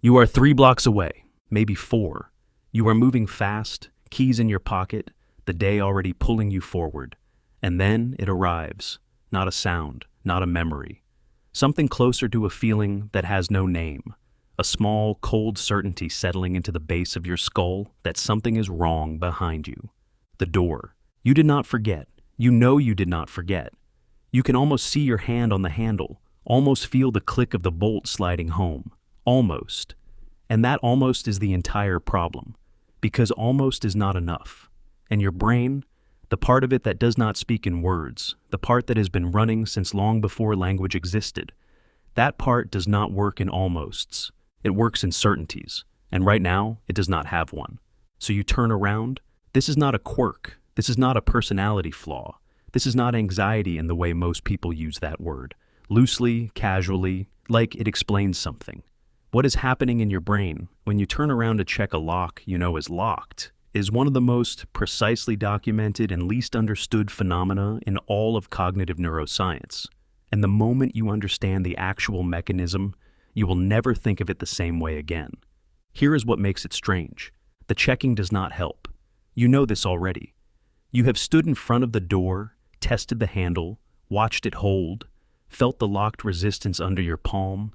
You are 3 blocks away, maybe 4. You are moving fast, keys in your pocket, the day already pulling you forward. And then it arrives. Not a sound, not a memory. Something closer to a feeling that has no name. A small, cold certainty settling into the base of your skull that something is wrong behind you. The door. You did not forget. You know you did not forget. You can almost see your hand on the handle, almost feel the click of the bolt sliding home. Almost. And that almost is the entire problem. Because almost is not enough. And your brain, the part of it that does not speak in words, the part that has been running since long before language existed, that part does not work in almosts. It works in certainties, and right now, it does not have one. So you turn around. This is not a quirk. This is not a personality flaw. This is not anxiety in the way most people use that word. Loosely, casually, like it explains something. What is happening in your brain when you turn around to check a lock you know is locked is one of the most precisely documented and least understood phenomena in all of cognitive neuroscience. And the moment you understand the actual mechanism, you will never think of it the same way again. Here is what makes it strange. The checking does not help. You know this already. You have stood in front of the door, tested the handle, watched it hold, felt the locked resistance under your palm,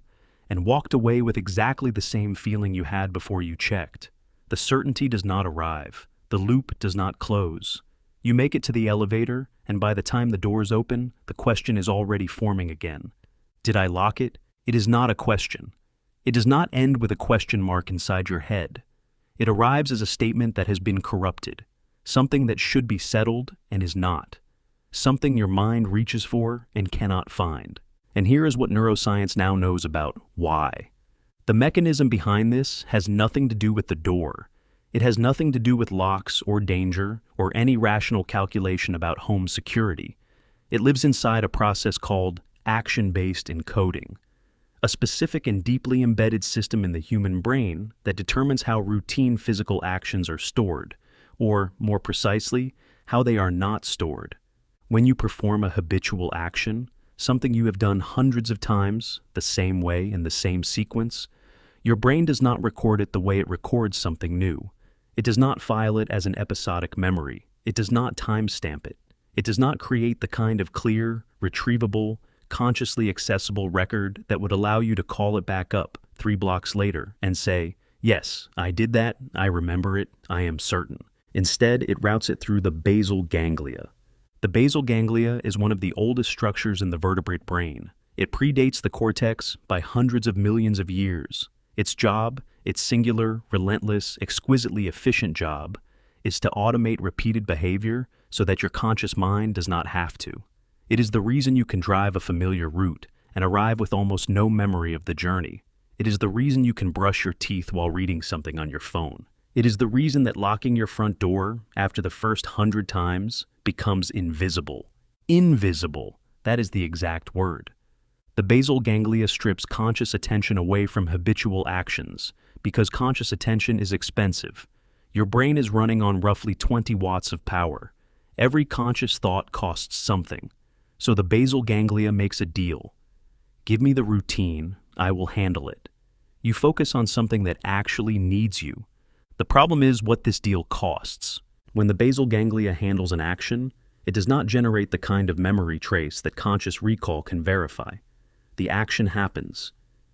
and walked away with exactly the same feeling you had before you checked. The certainty does not arrive. The loop does not close. You make it to the elevator, and by the time the doors open, the question is already forming again. Did I lock it? It is not a question. It does not end with a question mark inside your head. It arrives as a statement that has been corrupted, something that should be settled and is not, something your mind reaches for and cannot find. And here is what neuroscience now knows about why. The mechanism behind this has nothing to do with the door. It has nothing to do with locks or danger or any rational calculation about home security. It lives inside a process called action-based encoding, a specific and deeply embedded system in the human brain that determines how routine physical actions are stored, or, more precisely, how they are not stored. When you perform a habitual action, something you have done hundreds of times, the same way in the same sequence, your brain does not record it the way it records something new. It does not file it as an episodic memory. It does not timestamp it. It does not create the kind of clear, retrievable, consciously accessible record that would allow you to call it back up 3 blocks later and say, yes, I did that, I remember it, I am certain. Instead, it routes it through the basal ganglia. The basal ganglia is one of the oldest structures in the vertebrate brain. It predates the cortex by hundreds of millions of years. Its job, its singular, relentless, exquisitely efficient job, is to automate repeated behavior so that your conscious mind does not have to. It is the reason you can drive a familiar route and arrive with almost no memory of the journey. It is the reason you can brush your teeth while reading something on your phone. It is the reason that locking your front door after the first 100 times becomes invisible. Invisible. That is the exact word. The basal ganglia strips conscious attention away from habitual actions because conscious attention is expensive. Your brain is running on roughly 20 watts of power. Every conscious thought costs something. So the basal ganglia makes a deal. Give me the routine, I will handle it. You focus on something that actually needs you. The problem is what this deal costs. When the basal ganglia handles an action, it does not generate the kind of memory trace that conscious recall can verify. The action happens.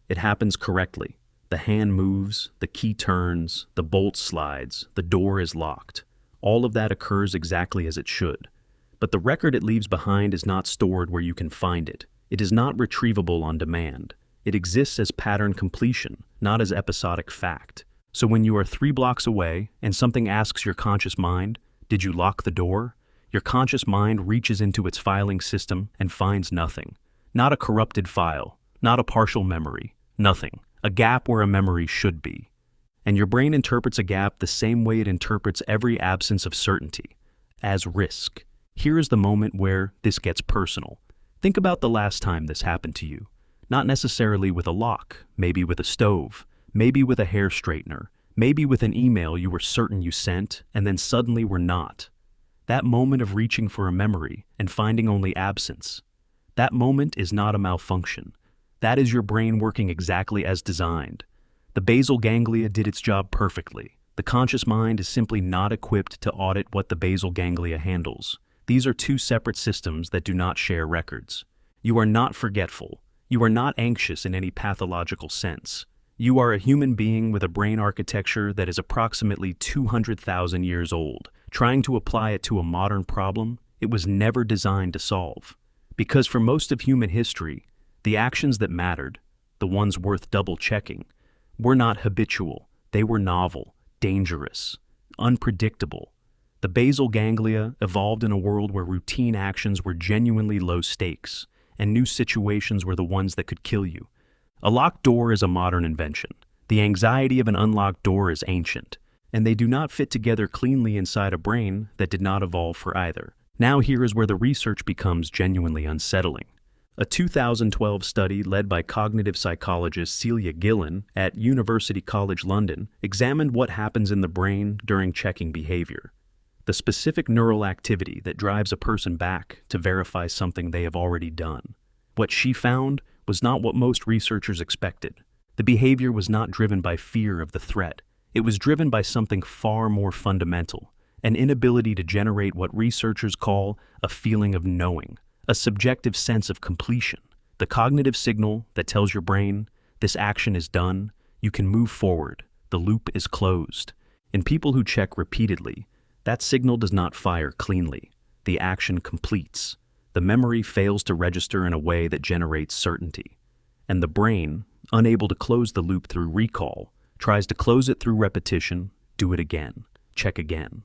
It happens correctly. The hand moves, the key turns, the bolt slides, the door is locked. All of that occurs exactly as it should. But the record it leaves behind is not stored where you can find it. It is not retrievable on demand. It exists as pattern completion, not as episodic fact. So when you are 3 blocks away and something asks your conscious mind, did you lock the door? Your conscious mind reaches into its filing system and finds nothing. Not a corrupted file, not a partial memory, nothing. A gap where a memory should be. And your brain interprets a gap the same way it interprets every absence of certainty, as risk. Here is the moment where this gets personal. Think about the last time this happened to you. Not necessarily with a lock, maybe with a stove, maybe with a hair straightener, maybe with an email you were certain you sent and then suddenly were not. That moment of reaching for a memory and finding only absence. That moment is not a malfunction. That is your brain working exactly as designed. The basal ganglia did its job perfectly. The conscious mind is simply not equipped to audit what the basal ganglia handles. These are two separate systems that do not share records. You are not forgetful. You are not anxious in any pathological sense. You are a human being with a brain architecture that is approximately 200,000 years old. Trying to apply it to a modern problem, it was never designed to solve. Because for most of human history, the actions that mattered, the ones worth double-checking, were not habitual. They were novel, dangerous, unpredictable. The basal ganglia evolved in a world where routine actions were genuinely low stakes, and new situations were the ones that could kill you. A locked door is a modern invention. The anxiety of an unlocked door is ancient, and they do not fit together cleanly inside a brain that did not evolve for either. Now here is where the research becomes genuinely unsettling. A 2012 study led by cognitive psychologist Celia Gillan at University College London examined what happens in the brain during checking behavior. The specific neural activity that drives a person back to verify something they have already done. What she found was not what most researchers expected. The behavior was not driven by fear of the threat. It was driven by something far more fundamental, an inability to generate what researchers call a feeling of knowing, a subjective sense of completion, the cognitive signal that tells your brain, this action is done, you can move forward, the loop is closed. In people who check repeatedly, that signal does not fire cleanly. The action completes. The memory fails to register in a way that generates certainty. And the brain, unable to close the loop through recall, tries to close it through repetition, do it again, check again.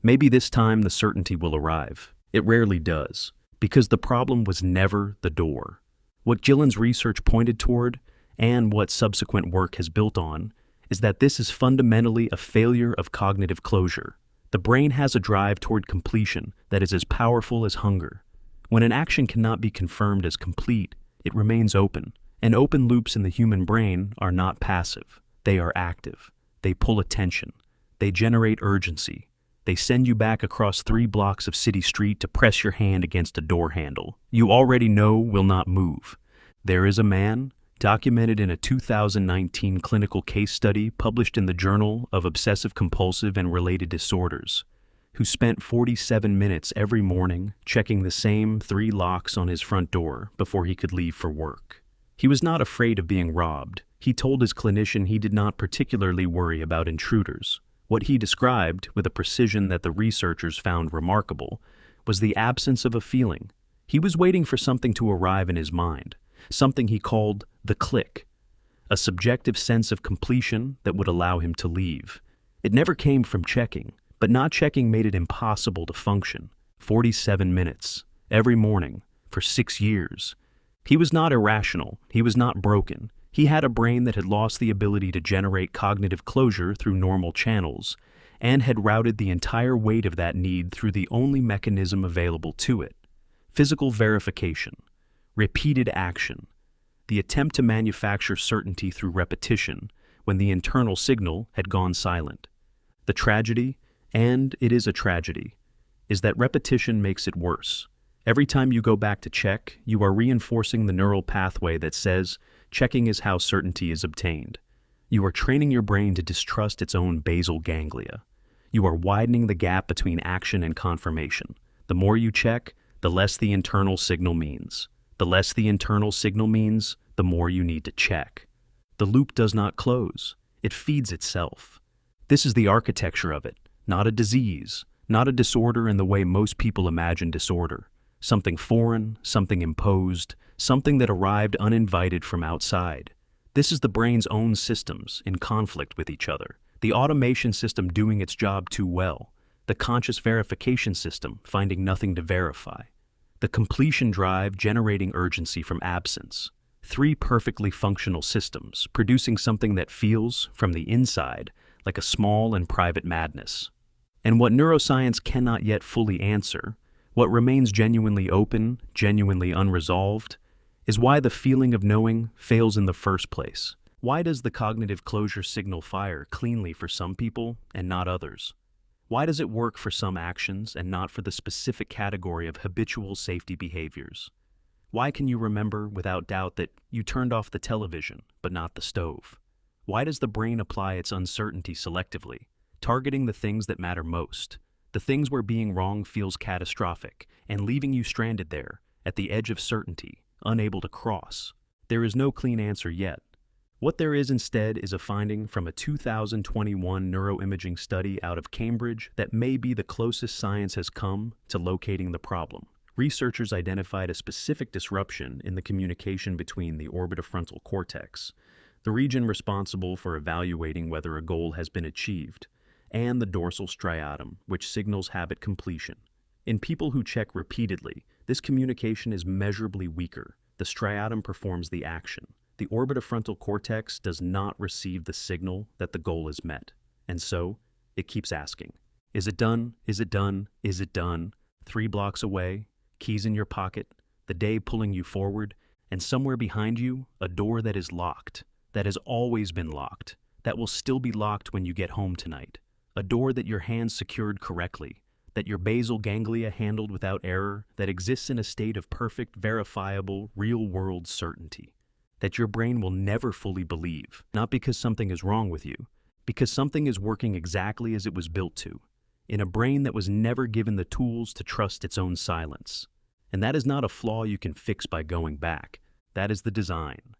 Maybe this time the certainty will arrive. It rarely does, because the problem was never the door. What Gillan's research pointed toward, and what subsequent work has built on, is that this is fundamentally a failure of cognitive closure. The brain has a drive toward completion that is as powerful as hunger. When an action cannot be confirmed as complete, it remains open. And open loops in the human brain are not passive. They are active. They pull attention. They generate urgency. They send you back across 3 blocks of city street to press your hand against a door handle. You already know will not move. There is a man, documented in a 2019 clinical case study published in the Journal of Obsessive-Compulsive and Related Disorders, who spent 47 minutes every morning checking the same 3 locks on his front door before he could leave for work. He was not afraid of being robbed. He told his clinician he did not particularly worry about intruders. What he described, with a precision that the researchers found remarkable, was the absence of a feeling. He was waiting for something to arrive in his mind, something he called the click, a subjective sense of completion that would allow him to leave. It never came from checking, but not checking made it impossible to function. 47 minutes, every morning, for 6 years. He was not irrational. He was not broken. He had a brain that had lost the ability to generate cognitive closure through normal channels, and had routed the entire weight of that need through the only mechanism available to it: physical verification, repeated action, the attempt to manufacture certainty through repetition when the internal signal had gone silent. The tragedy, and it is a tragedy, is that repetition makes it worse. Every time you go back to check, you are reinforcing the neural pathway that says checking is how certainty is obtained. You are training your brain to distrust its own basal ganglia. You are widening the gap between action and confirmation. The more you check, the less the internal signal means. The less the internal signal means, the more you need to check. The loop does not close. It feeds itself. This is the architecture of it, not a disease, not a disorder in the way most people imagine disorder. Something foreign, something imposed, something that arrived uninvited from outside. This is the brain's own systems in conflict with each other. The automation system doing its job too well. The conscious verification system finding nothing to verify. The completion drive generating urgency from absence. 3 perfectly functional systems producing something that feels, from the inside, like a small and private madness. And what neuroscience cannot yet fully answer, what remains genuinely open, genuinely unresolved, is why the feeling of knowing fails in the first place. Why does the cognitive closure signal fire cleanly for some people and not others? Why does it work for some actions and not for the specific category of habitual safety behaviors? Why can you remember without doubt that you turned off the television but not the stove? Why does the brain apply its uncertainty selectively, targeting the things that matter most, the things where being wrong feels catastrophic, and leaving you stranded there, at the edge of certainty, unable to cross? There is no clean answer yet. What there is instead is a finding from a 2021 neuroimaging study out of Cambridge that may be the closest science has come to locating the problem. Researchers identified a specific disruption in the communication between the orbitofrontal cortex, the region responsible for evaluating whether a goal has been achieved, and the dorsal striatum, which signals habit completion. In people who check repeatedly, this communication is measurably weaker. The striatum performs the action. The orbitofrontal cortex does not receive the signal that the goal is met. And so, it keeps asking, is it done? Is it done? Is it done? 3 blocks away, keys in your pocket, the day pulling you forward, and somewhere behind you, a door that is locked, that has always been locked, that will still be locked when you get home tonight. A door that your hands secured correctly, that your basal ganglia handled without error, that exists in a state of perfect, verifiable, real-world certainty. That your brain will never fully believe, not because something is wrong with you, because something is working exactly as it was built to, in a brain that was never given the tools to trust its own silence. And that is not a flaw you can fix by going back. That is the design.